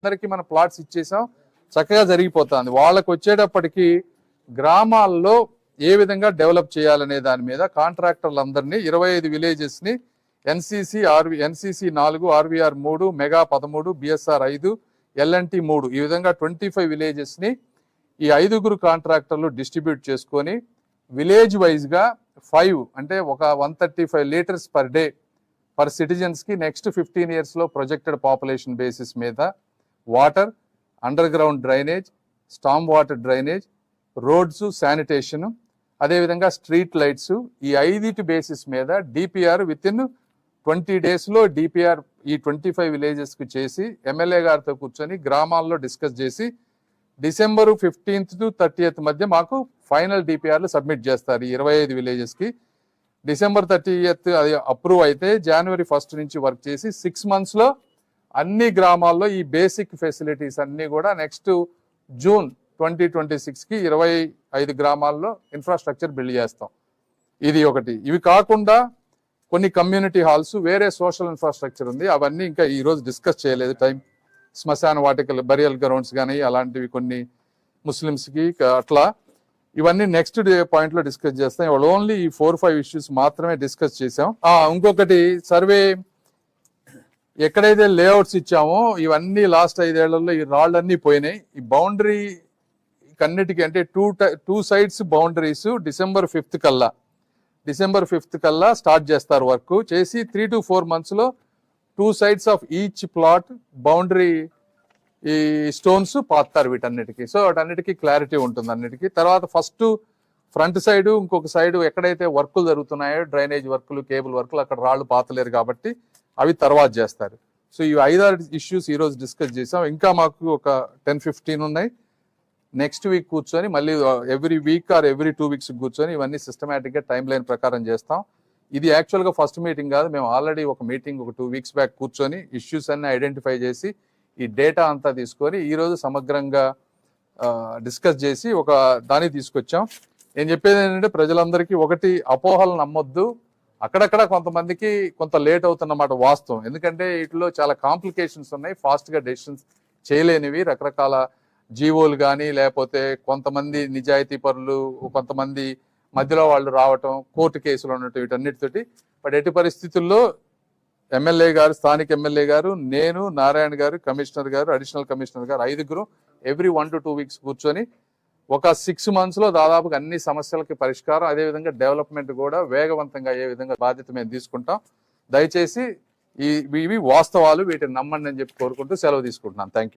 అందరికీ మన ప్లాట్స్ ఇచ్చేసాం, చక్కగా జరిగిపోతుంది. వాళ్ళకు వచ్చేటప్పటికి గ్రామాల్లో ఏ విధంగా డెవలప్ చేయాలనే దాని మీద కాంట్రాక్టర్లందరినీ 25 విలేజెస్ ని NCC 4, RVR 3, mega 13, BSR 5, L&T 3 ఈ విధంగా 25 విలేజెస్ ని ఈ 5గురు కాంట్రాక్టర్లు డిస్ట్రిబ్యూట్ చేసుకొని విలేజ్ వైజ్ గా 5 అంటే ఒక 135 litres per day per citizens కి నెక్స్ట్ 15 years లో ప్రొజెక్టెడ్ పాపులేషన్ బేసిస్ మీద water, under ground drainage, storm water drainage, roads, sanitation, అదేవిధంగా స్ట్రీట్ లైట్స్ ఈ 5 బేసిస్ మీద డిపిఆర్ విత్ ఇన్ 20 days లో డిపిఆర్ ఈ 25 విలేజెస్ కి చేసి ఎమ్మెల్యే గారితో కూర్చొని గ్రామాల్లో డిస్కస్ చేసి December 15th to 30th మధ్య మాకు ఫైనల్ డిపిఆర్లు సబ్మిట్ చేస్తారు ఈ 25 విలేజెస్ కి. December 30th అది అప్రూవ్ అయితే January 1st నుంచి వర్క్ చేసి 6 months లో అన్ని గ్రామాల్లో ఈ బేసిక్ ఫెసిలిటీస్ అన్ని కూడా నెక్స్ట్ June 2026 కి 25 గ్రామాల్లో ఇన్ఫ్రాస్ట్రక్చర్ బిల్డ్ చేస్తాం. ఇది ఒకటి. ఇవి కాకుండా కొన్ని కమ్యూనిటీ హాల్స్, వేరే సోషల్ ఇన్ఫ్రాస్ట్రక్చర్ ఉంది, అవన్నీ ఇంకా ఈ రోజు డిస్కస్ చేయలేదు. టైం శ్మశాన వాటికలు, బరియల్ గ్రౌండ్స్ కానీ అలాంటివి కొన్ని ముస్లిమ్స్కి అట్లా ఇవన్నీ నెక్స్ట్ పాయింట్ లో డిస్కస్ చేస్తాం. ఇవాళ ఓన్లీ ఈ 4-5 ఇష్యూస్ మాత్రమే డిస్కస్ చేసాం. ఇంకొకటి సర్వే ఎక్కడైతే లేఅవుట్స్ ఇచ్చామో ఇవన్నీ లాస్ట్ 5 ఏళ్లలో ఈ రాళ్ళన్నీ పోయినాయి. ఈ బౌండరీ కన్నిటికి అంటే two sides boundaries December 5th కల్లా స్టార్ట్ చేస్తారు వర్క్ చేసి 3 to 4 months లో 2 sides of each plot boundary ఈ స్టోన్స్ పాతారు వీటన్నిటికీ. సో వాటన్నిటికీ క్లారిటీ ఉంటుంది అన్నిటికీ. తర్వాత ఫస్ట్ ఫ్రంట్ సైడ్, ఇంకొక సైడ్ ఎక్కడైతే వర్కులు జరుగుతున్నాయో డ్రైనేజ్ వర్కులు, కేబుల్ వర్కులు, అక్కడ రాళ్ళు పాతలేరు కాబట్టి అవి తర్వాత చేస్తారు. సో ఈ 5-6 ఇష్యూస్ ఈ రోజు డిస్కస్ చేసాం. ఇంకా మాకు ఒక 10-15 ఉన్నాయి. నెక్స్ట్ వీక్ కూర్చొని మళ్ళీ every week or every 2 weeks కూర్చొని ఇవన్నీ సిస్టమేటిక్ గా టైం లైన్ ప్రకారం చేస్తాం. ఇది యాక్చువల్ గా ఫస్ట్ మీటింగ్ కాదు, మేము ఆల్రెడీ ఒక మీటింగ్ ఒక 2 weeks బ్యాక్ కూర్చొని ఇష్యూస్ అన్ని ఐడెంటిఫై చేసి ఈ డేటా అంతా తీసుకొని ఈ రోజు సమగ్రంగా డిస్కస్ చేసి ఒక దాన్ని తీసుకొచ్చాం. నేను చెప్పేది ఏంటంటే ప్రజలందరికీ ఒకటి, అపోహలు నమ్మొద్దు. అక్కడక్కడ కొంతమందికి కొంత లేట్ అవుతున్నమాట వాస్తవం. ఎందుకంటే వీటిలో చాలా కాంప్లికేషన్స్ ఉన్నాయి, ఫాస్ట్ గా డెసిషన్స్ చేయలేనివి, రకరకాల జీవోలు కానీ లేకపోతే కొంతమంది నిజాయితీ పరులు, కొంతమంది మధ్యలో వాళ్ళు రావటం, కోర్టు కేసులు ఉండటం, వీటన్నిటితోటి. బట్ ఎట్టి పరిస్థితుల్లో ఎమ్మెల్యే గారు, స్థానిక ఎమ్మెల్యే గారు, నేను, నారాయణ గారు, కమిషనర్ గారు, అడిషనల్ కమిషనర్ గారు 5గురు ఎవ్రీ 1 to 2 weeks కూర్చొని ఒక 6 months లో దాదాపుగా అన్ని సమస్యలకి పరిష్కారం, అదేవిధంగా డెవలప్మెంట్ కూడా వేగవంతంగా అయ్యే విధంగా బాధ్యత మేము తీసుకుంటాం. దయచేసి ఇవి వాస్తవాలు, వీటిని నమ్మండి అని చెప్పి కోరుకుంటూ సెలవు తీసుకుంటున్నాను. Thank you.